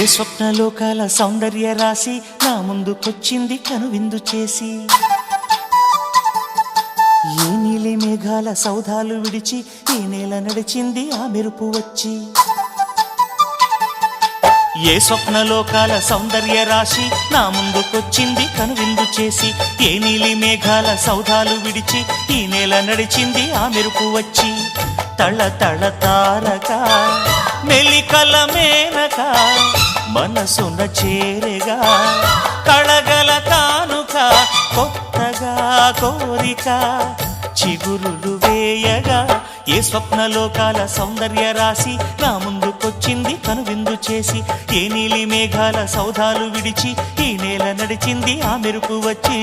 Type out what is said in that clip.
ఏ స్వప్నలోకాల సౌందర్య రాశి నా ముందుకొచ్చింది కనువిందు చేసి, ఏ నీలి మేఘాల సౌధాలు విడిచి ఈ నేల నడిచింది ఆ మెరుపు వచ్చి. ఏ స్వప్నలోకాల సౌందర్య రాశి నా ముందుకొచ్చింది కనువిందు చేసి, ఏ నీలి మేఘాల సౌధాలు విడిచి ఈ నేల నడిచింది ఆ మెరుపు వచ్చి. తళ తళ తారక మెలికల మేనక మనసున చేరగా, కళగల కానుక కొత్తగా కోరిక చిగురులు వేయగా. ఏ స్వప్నలోకాల సౌందర్య రాశి నా ముందుకొచ్చింది కనువిందు చేసి, ఏ నీలి మేఘాల సౌధాలు విడిచి ఈ నేల నడిచింది ఆ మెరుపు వచ్చి.